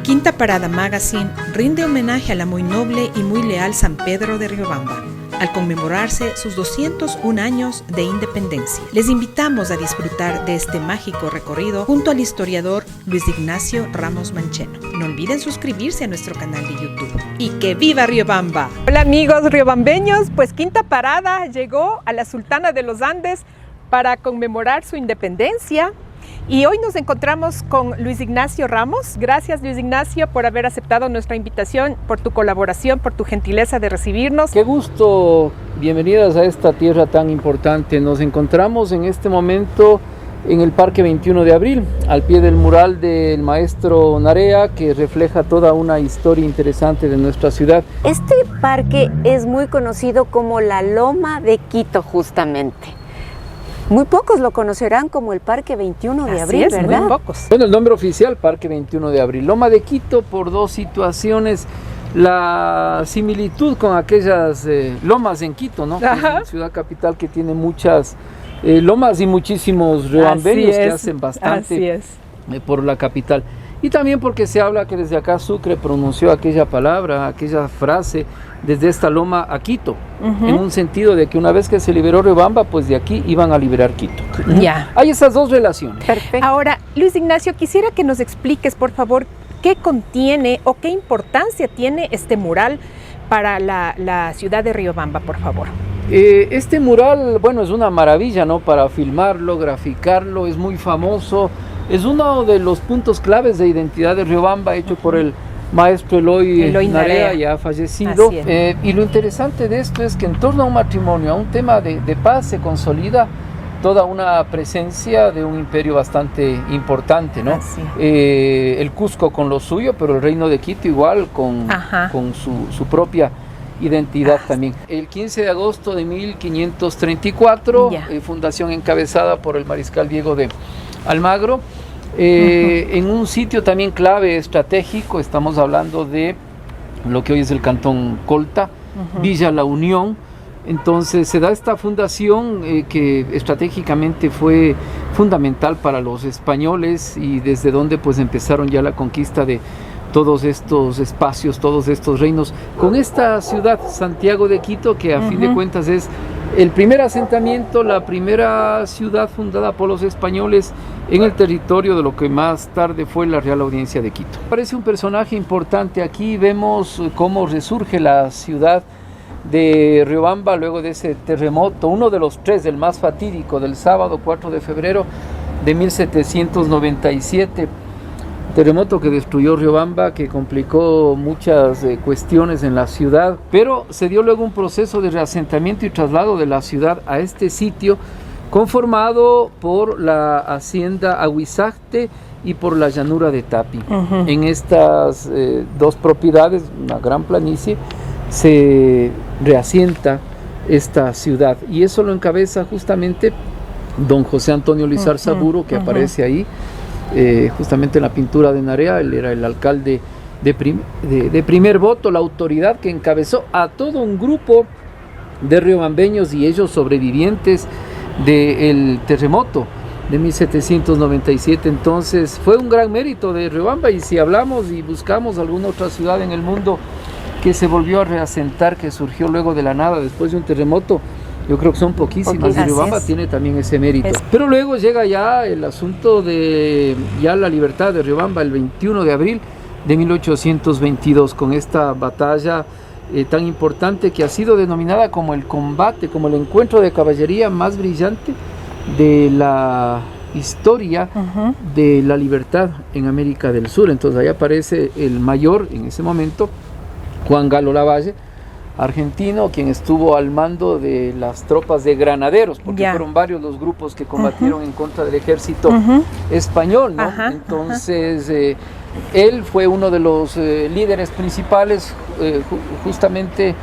Quinta Parada Magazine rinde homenaje a la muy noble y muy leal San Pedro de Riobamba, al conmemorarse sus 201 años de independencia. Les invitamos a disfrutar de este mágico recorrido junto al historiador Luis Ignacio Ramos Mancheno. No olviden suscribirse a nuestro canal de YouTube. ¡Y que viva Riobamba! Hola amigos riobambeños, pues Quinta Parada llegó a la Sultana de los Andes para conmemorar su independencia. Y hoy nos encontramos con Luis Ignacio Ramos. Gracias, Luis Ignacio, por haber aceptado nuestra invitación, por tu colaboración, por tu gentileza de recibirnos. Qué gusto, bienvenidas a esta tierra tan importante. Nos encontramos en este momento en el Parque 21 de Abril, al pie del mural del maestro Narea, que refleja toda una historia interesante de nuestra ciudad. Este parque es muy conocido como la Loma de Quito, justamente. Muy pocos lo conocerán como el Parque 21 de Abril, Así es, ¿verdad? muy pocos. Bueno, el nombre oficial, Parque 21 de Abril. Loma de Quito por dos situaciones. La similitud con aquellas lomas en Quito, ¿no? Que es una ciudad capital que tiene muchas lomas y muchísimos riobambeños que hacen bastante por la capital. Y también porque se habla que desde acá Sucre pronunció aquella palabra, aquella frase, desde esta loma a Quito, en un sentido de que una vez que se liberó Riobamba, pues de aquí iban a liberar Quito. Ya. Hay esas dos relaciones. Perfecto. Ahora, Luis Ignacio, quisiera que nos expliques, por favor, qué contiene o qué importancia tiene este mural para la ciudad de Riobamba, por favor. Este mural, bueno, es una maravilla, ¿no? Para filmarlo, graficarlo, es muy famoso. Es uno de los puntos claves de identidad de Riobamba, hecho por el maestro Eloy Narea, ya fallecido. Y lo interesante de esto es que en torno a un matrimonio, a un tema de paz, se consolida toda una presencia de un imperio bastante importante, ¿no? El Cusco con lo suyo, pero el reino de Quito igual con su propia identidad también. El 15 de agosto de 1534, fundación encabezada por el mariscal Diego de Almagro, en un sitio también clave estratégico. Estamos hablando de lo que hoy es el Cantón Colta, Villa La Unión. Entonces se da esta fundación que estratégicamente fue fundamental para los españoles, y desde donde pues empezaron ya la conquista de todos estos espacios, todos estos reinos, con esta ciudad, Santiago de Quito, que a fin de cuentas es el primer asentamiento, la primera ciudad fundada por los españoles en el territorio de lo que más tarde fue la Real Audiencia de Quito. Parece un personaje importante. Aquí vemos cómo resurge la ciudad de Riobamba luego de ese terremoto, uno de los tres, el más fatídico, del sábado 4 de febrero de 1797. Terremoto que destruyó Riobamba, que complicó muchas cuestiones en la ciudad, pero se dio luego un proceso de reasentamiento y traslado de la ciudad a este sitio, conformado por la hacienda Aguizajte y por la llanura de Tapi. En estas dos propiedades, una gran planicie, se reasienta esta ciudad, y eso lo encabeza justamente don José Antonio Lizar Saburo, que aparece ahí. Justamente en la pintura de Narea. Él era el alcalde de primer voto, la autoridad que encabezó a todo un grupo de riobambeños y ellos sobrevivientes del terremoto de 1797. Entonces fue un gran mérito de Riobamba, y si hablamos y buscamos alguna otra ciudad en el mundo que se volvió a reasentar, que surgió luego de la nada después de un terremoto, yo creo que son poquísimas, y Riobamba tiene también ese mérito. Pero luego llega ya el asunto de ya la libertad de Riobamba el 21 de abril de 1822, con esta batalla tan importante que ha sido denominada como el combate, como el encuentro de caballería más brillante de la historia de la libertad en América del Sur. Entonces ahí aparece el mayor en ese momento, Juan Galo Lavalle, argentino, quien estuvo al mando de las tropas de granaderos, porque fueron varios los grupos que combatieron en contra del ejército español, ¿no? Entonces él fue uno de los líderes principales, justamente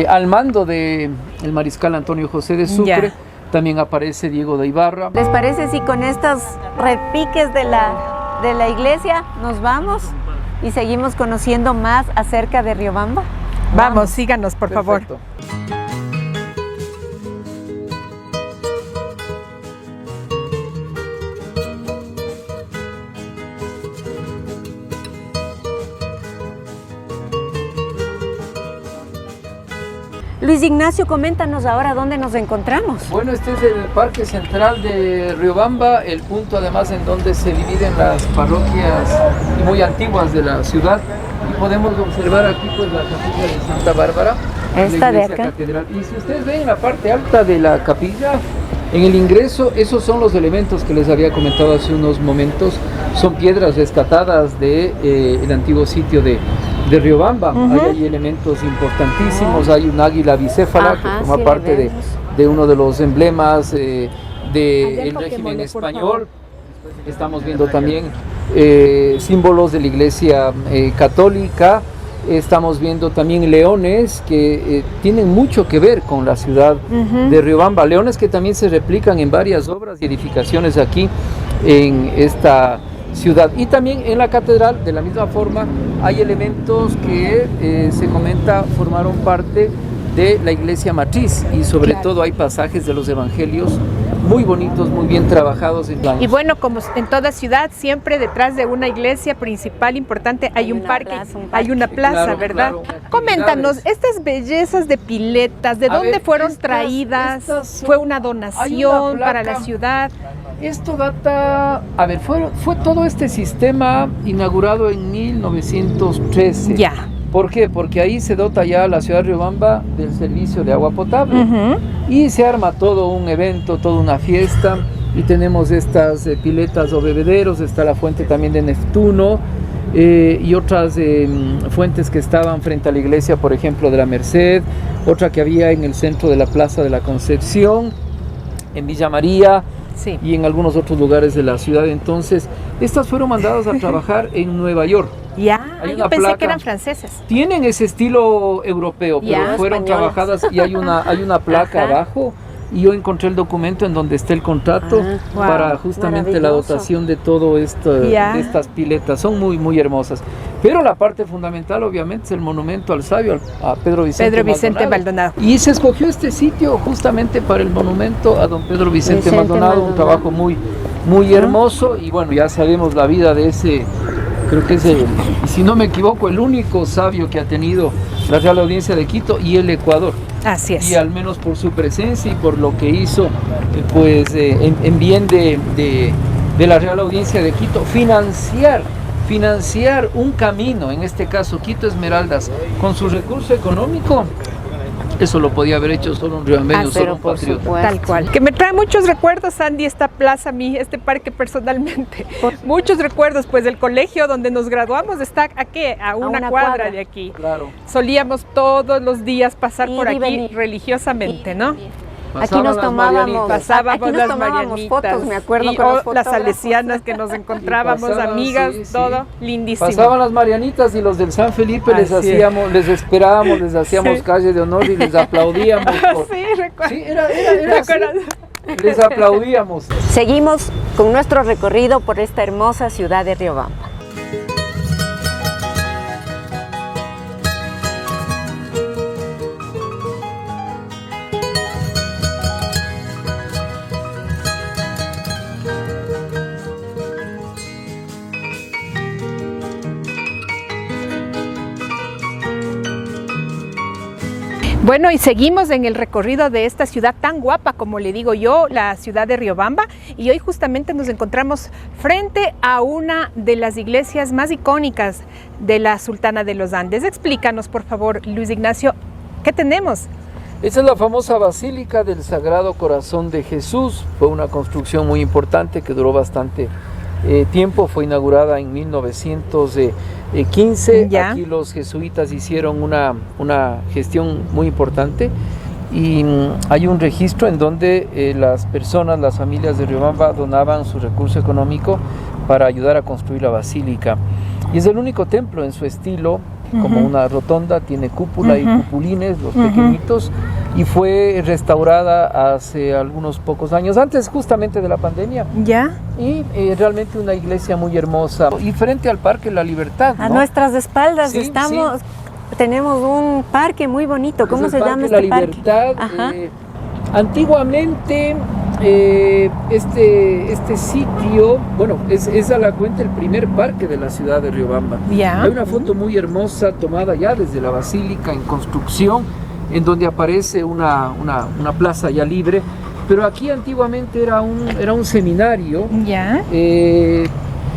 al mando de el mariscal Antonio José de Sucre. También aparece Diego de Ibarra. ¿Les parece si con estos repiques de la iglesia nos vamos y seguimos conociendo más acerca de Riobamba? Vamos, síganos, por favor. Luis Ignacio, coméntanos ahora dónde nos encontramos. Bueno, este es el Parque Central de Riobamba, el punto además en donde se dividen las parroquias muy antiguas de la ciudad. Y podemos observar aquí pues la capilla de Santa Bárbara, Esta la de iglesia acá. catedral. Y si ustedes ven en la parte alta de la capilla, en el ingreso, esos son los elementos que les había comentado hace unos momentos. Son piedras rescatadas del antiguo sitio de Riobamba. Hay elementos importantísimos. Hay un águila bicéfala que forma sí, parte de uno de los emblemas del régimen Pokémon, español. Estamos viendo también símbolos de la Iglesia católica. Estamos viendo también leones que tienen mucho que ver con la ciudad de Riobamba. Leones que también se replican en varias obras y edificaciones aquí en esta ciudad. Y también en la catedral, de la misma forma, hay elementos que se comenta formaron parte de la iglesia matriz, y sobre todo hay pasajes de los evangelios muy bonitos, muy bien trabajados. Y bueno, como en toda ciudad, siempre detrás de una iglesia principal importante hay un parque, hay una plaza, Claro, ¿verdad? claro, Coméntanos, actividades. estas bellezas de piletas, ¿de A dónde ver, fueron estas traídas? son- ¿Fue una hay donación una para la placa. ciudad? Esto data, a ver, fue todo este sistema inaugurado en 1913. Ya. ¿Por qué? Porque ahí se dota ya la ciudad de Riobamba del servicio de agua potable. Y se arma todo un evento, toda una fiesta, y tenemos estas piletas o bebederos. Está la fuente también de Neptuno, y otras fuentes que estaban frente a la iglesia, por ejemplo, de la Merced, otra que había en el centro de la Plaza de la Concepción, en Villa María, Sí. y en algunos otros lugares de la ciudad. Entonces, estas fueron mandadas a trabajar en Nueva York. Ya, Hay yo una pensé placa. que eran franceses. Tienen ese estilo europeo, pero Ya, fueron españolas. trabajadas, y hay una placa Ajá. abajo, y yo encontré el documento en donde está el contrato Wow, para justamente la maravilloso. dotación de todo esto, Ya. de estas piletas. Son muy, muy hermosas. Pero la parte fundamental, obviamente, es el monumento al sabio, a Pedro Vicente Maldonado. Y se escogió este sitio justamente para el monumento a don Pedro Vicente Maldonado, un trabajo muy, muy hermoso. Y bueno, ya sabemos la vida de ese, creo que es si no me equivoco, el único sabio que ha tenido la Real Audiencia de Quito y el Ecuador. Así es. Y al menos por su presencia y por lo que hizo, en bien de la Real Audiencia de Quito, financiar un camino, en este caso Quito Esmeraldas, con su recurso económico. Eso lo podía haber hecho solo un riobambeño, solo un patriota. Tal cual. Que me trae muchos recuerdos, Andy, esta plaza a mí, este parque personalmente. Muchos recuerdos, pues el colegio donde nos graduamos está aquí, a una cuadra de aquí. Claro. Solíamos todos los días pasar Ir por y aquí venir. religiosamente, ¿no? Aquí nos tomábamos, Pasábamos aquí nos las tomábamos marianitas. fotos, me acuerdo, y, con los las fotógrafos. salesianas que nos encontrábamos, Y pasaban, amigas, sí, sí. todo lindísimo. Pasaban las marianitas y los del San Felipe les Así es. hacíamos, les esperábamos, les hacíamos Sí. calle de honor y les aplaudíamos. Sí, recuerdo. Sí, era así. Recuerdo. Les aplaudíamos. Seguimos con nuestro recorrido por esta hermosa ciudad de Riobamba. Bueno, y seguimos en el recorrido de esta ciudad tan guapa, como le digo yo, la ciudad de Riobamba, y hoy justamente nos encontramos frente a una de las iglesias más icónicas de la Sultana de los Andes. Explícanos, por favor, Luis Ignacio, ¿qué tenemos? Esa es la famosa Basílica del Sagrado Corazón de Jesús. Fue una construcción muy importante que duró bastante tiempo. Fue inaugurada en 1915. Ya. Aquí los jesuitas hicieron una gestión muy importante, y hay un registro en donde las personas, las familias de Riobamba donaban su recurso económico para ayudar a construir la basílica. Y es el único templo en su estilo, como una rotonda, tiene cúpula y cupulines, los pequeñitos, y fue restaurada hace algunos pocos años, antes justamente de la pandemia, ¿Ya? y realmente una iglesia muy hermosa. Y frente al Parque La Libertad, A ¿no? nuestras espaldas Sí, estamos, tenemos un parque muy bonito. ¿Cómo Es se el llama Parque este La parque? Libertad. Ajá. Antiguamente este sitio, bueno, es a la cuenta el primer parque de la ciudad de Riobamba. Ya. Hay una foto muy hermosa tomada ya desde la basílica en construcción, en donde aparece una plaza ya libre, pero aquí antiguamente era un seminario. Ya.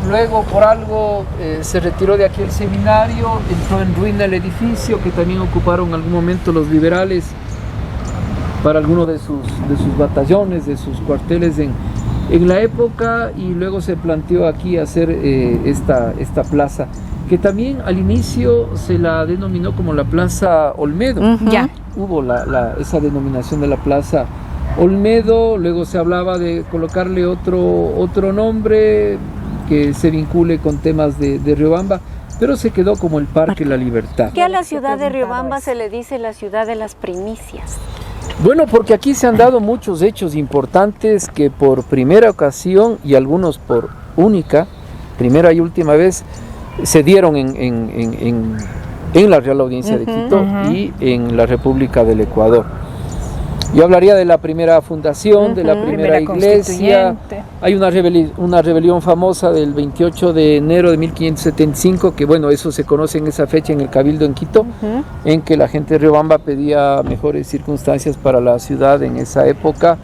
Luego por algo se retiró de aquí el seminario, entró en ruina el edificio que también ocuparon en algún momento los liberales para algunos de sus batallones, de sus cuarteles en la época, y luego se planteó aquí hacer esta plaza, que también al inicio se la denominó como la Plaza Olmedo. Ya. Hubo esa denominación de la Plaza Olmedo, luego se hablaba de colocarle otro nombre que se vincule con temas de Riobamba, pero se quedó como el Parque La Libertad. ¿Qué a la ciudad de Riobamba se le dice la ciudad de las primicias? Bueno, porque aquí se han dado muchos hechos importantes que por primera ocasión y algunos por única, primera y última vez, se dieron en la Real Audiencia de Quito y en la República del Ecuador. Yo hablaría de la primera fundación, de la primera iglesia. Hay una rebelión famosa del 28 de enero de 1575, que bueno, eso se conoce en esa fecha en el Cabildo en Quito, en que la gente de Riobamba pedía mejores circunstancias para la ciudad en esa época,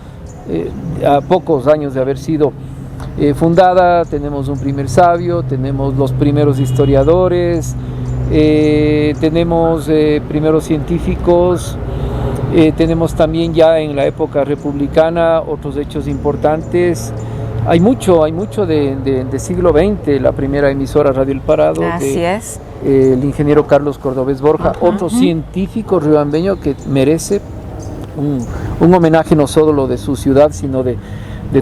a pocos años de haber sido fundada. Tenemos un primer sabio, tenemos los primeros historiadores, tenemos primeros científicos. Tenemos también ya en la época republicana otros hechos importantes. Hay mucho de siglo XX, la primera emisora Radio El Parado. Así es. El ingeniero Carlos Cordobés Borja, otro científico riobambeño que merece un homenaje no solo de su ciudad, sino de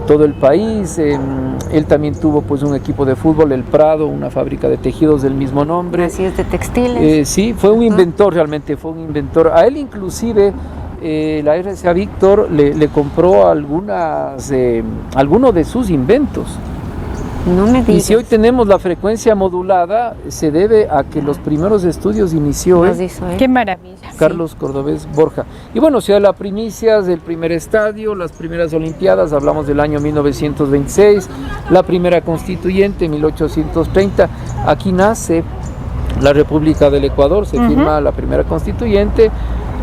todo el país. Él también tuvo pues un equipo de fútbol, El Prado, una fábrica de tejidos del mismo nombre. Así es, de textiles. Sí, fue un inventor, realmente fue un inventor. A él inclusive la RCA Víctor le compró algunos de sus inventos. No me digas. Y si hoy tenemos la frecuencia modulada, se debe a que los primeros estudios inició Qué maravilla. Carlos Cordobés Borja. Y bueno, ciudad de las primicias, del primer estadio, las primeras olimpiadas, hablamos del año 1926, la primera constituyente, 1830. Aquí nace la República del Ecuador, se firma la primera constituyente,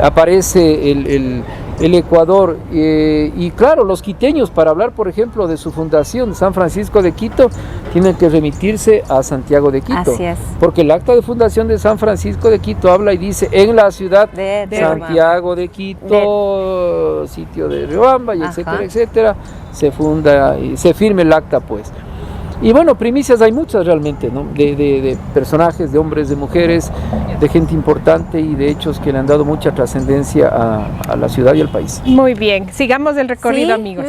aparece el Ecuador, y claro, los quiteños, para hablar por ejemplo de su fundación de San Francisco de Quito, tienen que remitirse a Santiago de Quito. Así es. Porque el acta de fundación de San Francisco de Quito habla y dice en la ciudad de Santiago de Quito, sitio de Riobamba, y etcétera, etcétera, se funda y se firme el acta pues. Y bueno, primicias hay muchas realmente, ¿no? De personajes, de hombres, de mujeres, de gente importante y de hechos que le han dado mucha trascendencia a la ciudad y al país. Muy bien, sigamos el recorrido, ¿Sí? amigos.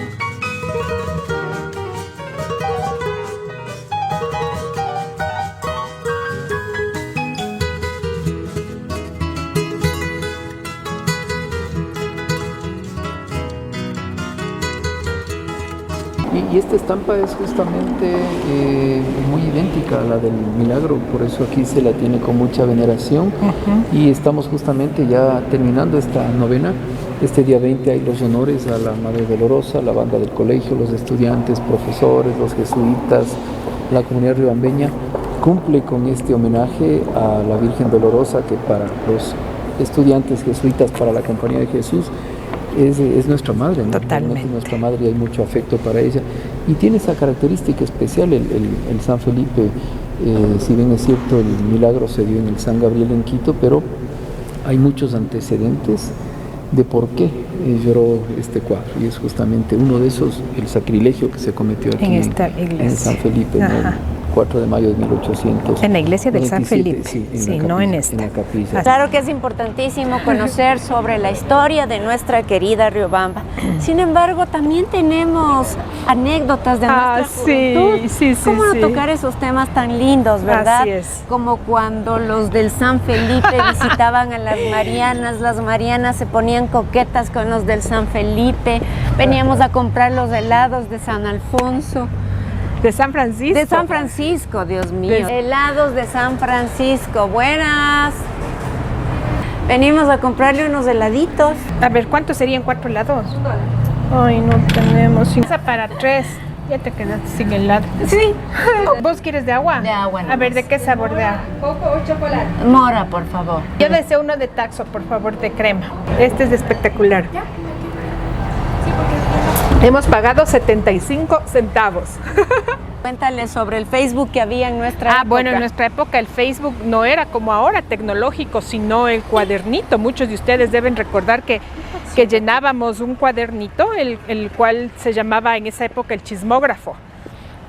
Y esta estampa es justamente muy idéntica a la del Milagro, por eso aquí se la tiene con mucha veneración. Y estamos justamente ya terminando esta novena. Este día 20 hay los honores a la Madre Dolorosa, la banda del colegio, los estudiantes, profesores, los jesuitas, la comunidad riobambeña cumple con este homenaje a la Virgen Dolorosa, que para los estudiantes jesuitas, para la Compañía de Jesús, es nuestra madre, ¿no? Totalmente. Es nuestra madre y hay mucho afecto para ella. Y tiene esa característica especial el San Felipe. Si bien es cierto, el milagro se dio en el San Gabriel en Quito, pero hay muchos antecedentes de por qué lloró este cuadro. Y es justamente uno de esos, el sacrilegio que se cometió aquí En esta iglesia. en San Felipe, ¿no? El 4 de mayo de 1800. En la iglesia del San Felipe, sí, no en esta. En la capilla. Claro que es importantísimo conocer sobre la historia de nuestra querida Riobamba. Sin embargo, también tenemos anécdotas de nuestra juventud. sí. ¿Cómo no tocar esos temas tan lindos, verdad? Así es. Como cuando los del San Felipe visitaban a las Marianas se ponían coquetas con los del San Felipe, veníamos a comprar los helados de San Alfonso. De San Francisco. De San Francisco, Dios mío. Helados de San Francisco, buenas. Venimos a comprarle unos heladitos. A ver, ¿cuántos serían 4 helados? $1. Ay, no tenemos. Para 3. Ya te quedaste sin helado. Sí. ¿Vos quieres de agua? De agua A nomás. ver, ¿de qué sabor de agua? ¿Coco o chocolate? Mora, por favor. Yo deseo uno de Taxo, por favor, de crema. Este es espectacular. Hemos pagado 75 centavos. Cuéntale sobre el Facebook que había en nuestra época. Bueno, en nuestra época el Facebook no era como ahora tecnológico, sino el cuadernito. Muchos de ustedes deben recordar que llenábamos un cuadernito, el cual se llamaba en esa época el chismógrafo.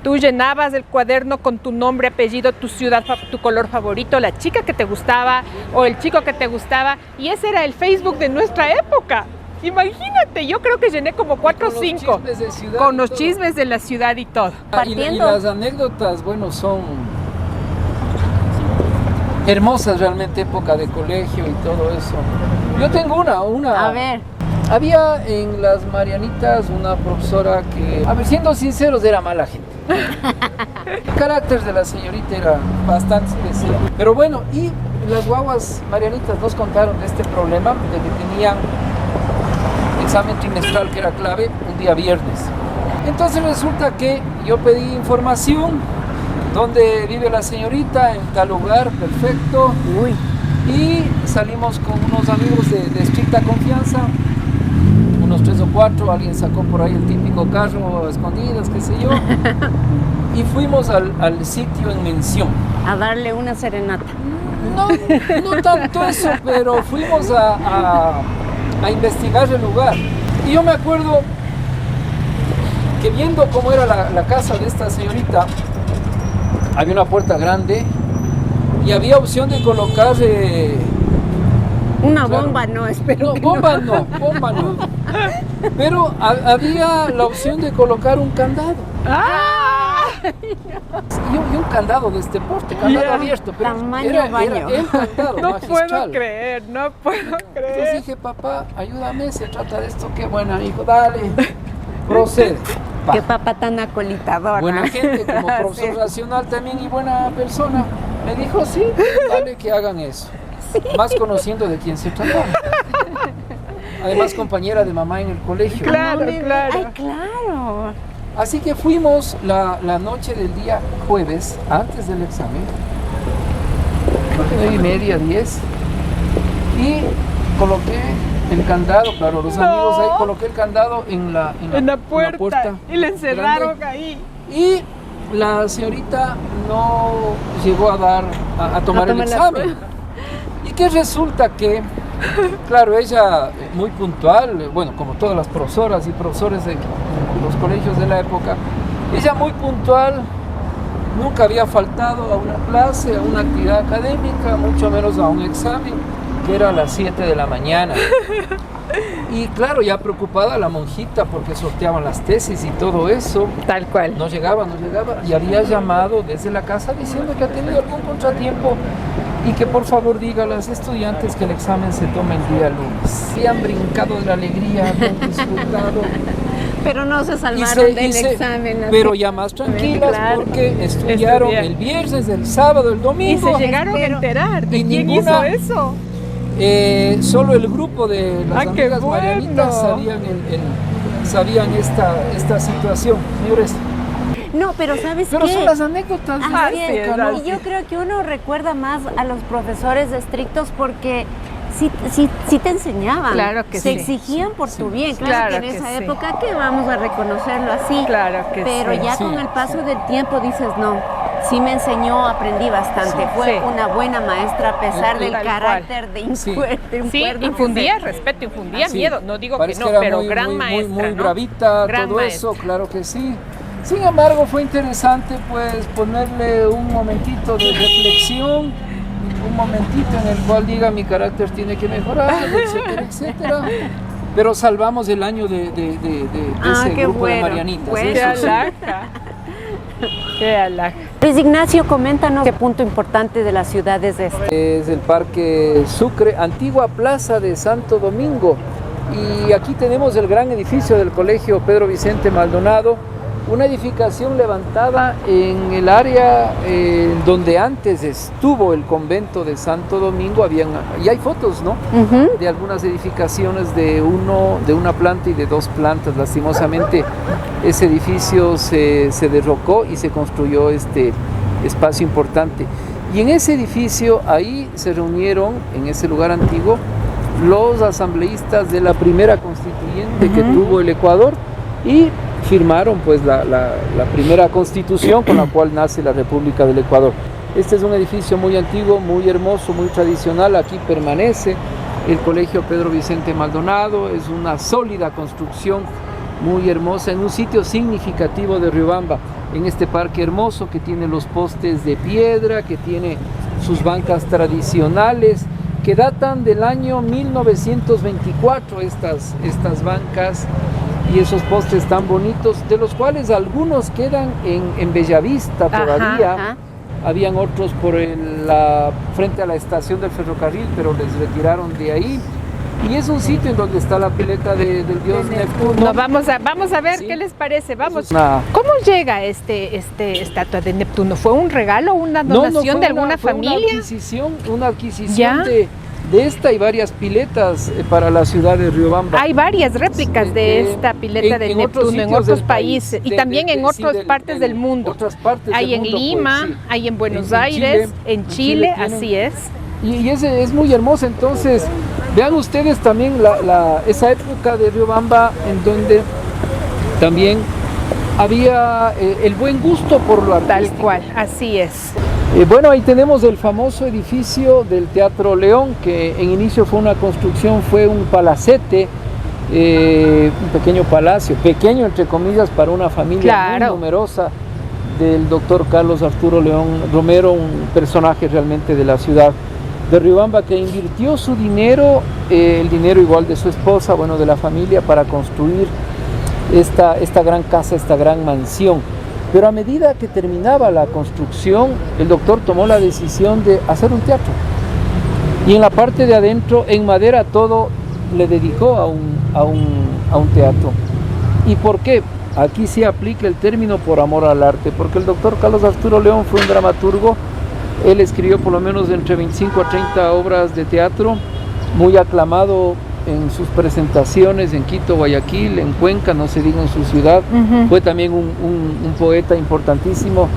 Tú llenabas el cuaderno con tu nombre, apellido, tu ciudad, tu color favorito, la chica que te gustaba o el chico que te gustaba. Y ese era el Facebook de nuestra época. Imagínate, yo creo que llené como 4 o 5 con los chismes de la ciudad y todo. Y las anécdotas, bueno, son hermosas realmente, época de colegio y todo eso. Yo tengo una. A ver. Había en las Marianitas una profesora que, a ver, siendo sinceros, era mala gente. El carácter de la señorita era bastante especial. Pero bueno, y las guaguas Marianitas nos contaron de este problema de que tenían examen trimestral que era clave un día viernes. Entonces resulta que yo pedí información, dónde vive la señorita, en tal lugar, perfecto. Uy. Y salimos con unos amigos de estricta confianza, unos 3 o 4, alguien sacó por ahí el típico carro a escondidas, qué sé yo, y fuimos al sitio en mención. A darle una serenata. No tanto eso, pero fuimos a investigar el lugar. Y yo me acuerdo que viendo cómo era la casa de esta señorita, había una puerta grande y había opción de colocar... Una bomba no, espero. No, bomba no. Pero había la opción de colocar un candado. Y un candado de este porte, candado abierto, pero Tamaño era baño. el candado No magistral. puedo creer. Entonces dije, papá, ayúdame, se trata de esto, qué buena, hijo, dale, procede. Pa. Qué papá tan acolitador. Buena gente, como profesor racional también y buena persona. Me dijo, sí, dale que hagan eso. Más conociendo de quién se trataba. Además, compañera de mamá en el colegio. Claro, claro. Ay, claro. Así que fuimos la noche del día jueves, antes del examen, creo que 9:30, 10, y coloqué el candado, claro, los amigos ahí, coloqué el candado en la puerta y le encerraron grande. ahí. Y la señorita no llegó a tomar el examen. Y que resulta que, claro, ella muy puntual, bueno, como todas las profesoras y profesores de los colegios de la época, ella muy puntual, nunca había faltado a una clase, a una actividad académica, mucho menos a un examen, que era a las 7 de la mañana. Y claro, ya preocupada la monjita porque sorteaban las tesis y todo eso. Tal cual. No llegaba, y había llamado desde la casa diciendo que ha tenido algún contratiempo y que por favor diga a las estudiantes que el examen se toma el día lunes. Se han brincado de la alegría, han disfrutado. Pero no se salvaron del examen. Pero ya más tranquilas, claro, porque estudiaron el viernes, el sábado, el Y domingo. se llegaron a enterar de y quién ninguna- hizo eso. Solo el grupo de las ¡Ay, qué amigas bueno! Marianitas sabían esta situación, señores. No, pero ¿sabes Pero qué? son las anécdotas. Así Así es. es, así. Y yo creo que uno recuerda más a los profesores estrictos porque sí te enseñaban. Claro que se sí. exigían por tu bien. Claro, Claro que en que esa sí. época que vamos a reconocerlo así. Claro que Pero sí. ya Sí, con el paso sí. del tiempo dices, no, sí me enseñó, aprendí bastante. Sí. Fue Sí. una buena maestra a pesar del Tal cual. carácter de Sí. Sí, infundía respeto, infundía Sí, miedo. No digo que parece no, era pero muy, gran muy, maestra, muy ¿no? bravita, Gran todo maestra. eso, claro que sí. Sin embargo, fue interesante pues ponerle un momentito de reflexión, un momentito en el cual diga mi carácter tiene que mejorar, etcétera, etcétera. Pero salvamos el año de ese qué grupo bueno. de Marianitas. Bueno. Qué eso sí. alhaja. Qué alhaja. Luis Ignacio, coméntanos qué punto importante de la ciudad es este. Es el Parque Sucre, antigua plaza de Santo Domingo. Y aquí tenemos el gran edificio del Colegio Pedro Vicente Maldonado, una edificación levantada en el área donde antes estuvo el convento de Santo Domingo. Y hay fotos, ¿no? De algunas edificaciones de una planta y de 2 plantas. Lastimosamente ese edificio se derrocó y se construyó este espacio importante. Y en ese edificio, ahí se reunieron, en ese lugar antiguo, los asambleístas de la primera constituyente que tuvo el Ecuador, y firmaron pues la primera constitución con la cual nace la República del Ecuador. Este es un edificio muy antiguo, muy hermoso, muy tradicional. Aquí permanece el Colegio Pedro Vicente Maldonado. Es una sólida construcción muy hermosa en un sitio significativo de Riobamba, en este parque hermoso que tiene los postes de piedra, que tiene sus bancas tradicionales que datan del año 1924, estas bancas y esos postes tan bonitos, de los cuales algunos quedan en Bellavista todavía. Ajá. Habían otros frente a la estación del ferrocarril, pero les retiraron de ahí. Y es un sitio en donde está la pileta del dios Neptuno. Vamos a ver, ¿sí? ¿Qué les parece? Vamos. ¿Cómo llega este estatua de Neptuno? ¿Fue un regalo, una donación de alguna familia? Una adquisición de esta y varias piletas para la ciudad de Riobamba. Hay varias réplicas de esta pileta de Neptuno en otros países y también en otras partes del mundo. Hay en Lima, pues, sí. Hay en Buenos Aires, en Chile, así es. Y ese es muy hermoso. Entonces, vean ustedes también esa época de Riobamba en donde también había el buen gusto por lo artístico. Tal cual, así es. Bueno, ahí tenemos el famoso edificio del Teatro León, que en inicio fue un palacete, un pequeño palacio, pequeño entre comillas para una familia muy numerosa del doctor Carlos Arturo León Romero, un personaje realmente de la ciudad de Riobamba que invirtió su dinero, el dinero igual de su esposa, de la familia, para construir esta gran casa, esta gran mansión. Pero a medida que terminaba la construcción, el doctor tomó la decisión de hacer un teatro. Y en la parte de adentro, en madera, todo le dedicó a un teatro. ¿Y por qué? Aquí sí aplica el término por amor al arte, porque el doctor Carlos Arturo León fue un dramaturgo. Él escribió por lo menos entre 25 a 30 obras de teatro, muy aclamado en sus presentaciones en Quito, Guayaquil, en Cuenca, no se diga en su ciudad. Fue también un poeta importantísimo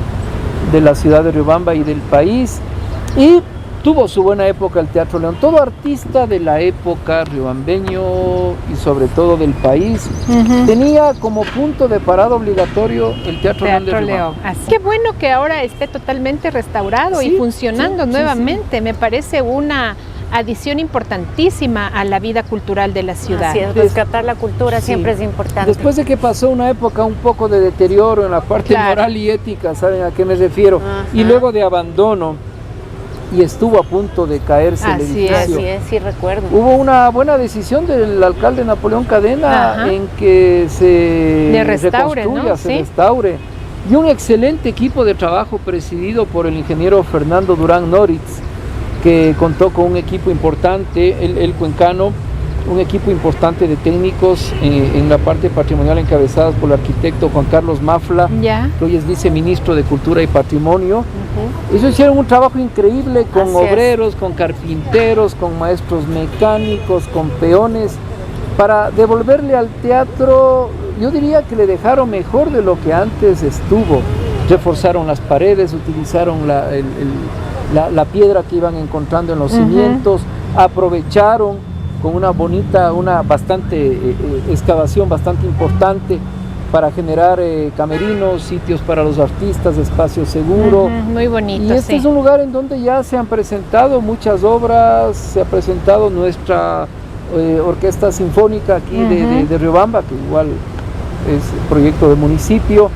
de la ciudad de Riobamba y del país, y tuvo su buena época el Teatro León. Todo artista de la época, riobambeño y sobre todo del país, tenía como punto de parada obligatorio el Teatro León de Riobamba. Qué bueno que ahora esté totalmente restaurado y funcionando nuevamente. Me parece una adición importantísima a la vida cultural de la ciudad. Así es, rescatar la cultura siempre es importante. Después de que pasó una época un poco de deterioro en la parte moral y ética, ¿saben a qué me refiero? Y luego de abandono, y estuvo a punto de caerse el edificio. Así es, sí recuerdo. Hubo una buena decisión del alcalde Napoleón Cadena en que se reconstruya, se restaure. Y un excelente equipo de trabajo presidido por el ingeniero Fernando Durán Noritz, que contó con un equipo importante, el cuencano, un equipo importante de técnicos en la parte patrimonial encabezadas por el arquitecto Juan Carlos Mafla, que hoy es viceministro de Cultura y Patrimonio. Ellos hicieron un trabajo increíble con obreros, con carpinteros, con maestros mecánicos, con peones, para devolverle al teatro, yo diría que le dejaron mejor de lo que antes estuvo. Reforzaron las paredes, utilizaron la piedra que iban encontrando en los cimientos, aprovecharon con una excavación bastante importante para generar camerinos, sitios para los artistas, espacio seguro. Muy bonito. Y este es un lugar en donde ya se han presentado muchas obras, se ha presentado nuestra orquesta sinfónica aquí de Riobamba, que igual es proyecto del municipio.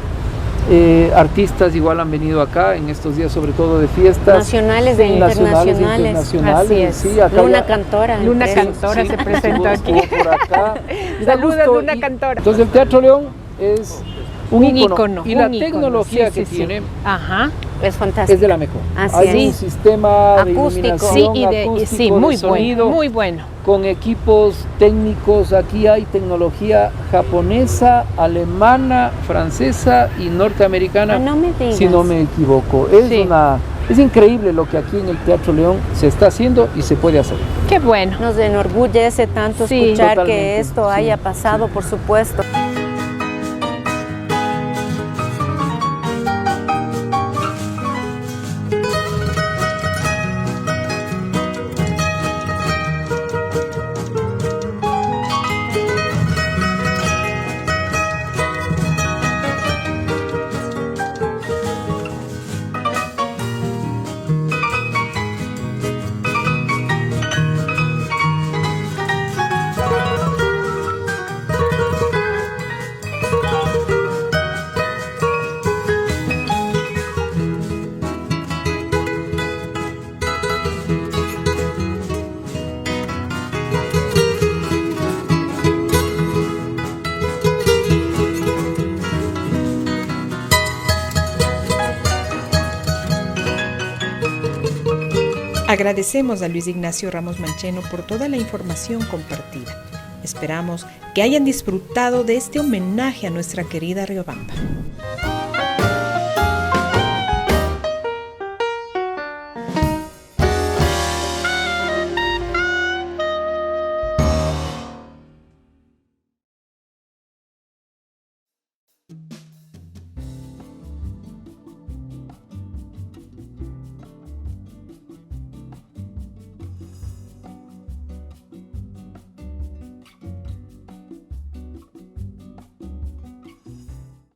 Artistas igual han venido acá en estos días, sobre todo de fiestas nacionales e internacionales. Así es. Sí, acá Luna Cantora. Luna Cantora se presentó aquí. Por acá. Saludos, Luna Cantora. Entonces el Teatro León es un ícono. Y la tecnología tecnología que tiene es fantástica. Es de la mejor. Así Hay es. un sistema de Acústico. iluminación Sí, acústico, muy de sonido, bueno, muy bueno. con equipos técnicos. Aquí hay tecnología japonesa, alemana, francesa y norteamericana, No me digas. si no me equivoco. Sí. Es increíble lo que aquí en el Teatro León se está haciendo y se puede hacer. Qué bueno. Nos enorgullece tanto Sí. escuchar Totalmente, que esto sí, haya pasado, por supuesto. Agradecemos a Luis Ignacio Ramos Mancheno por toda la información compartida. Esperamos que hayan disfrutado de este homenaje a nuestra querida Riobamba.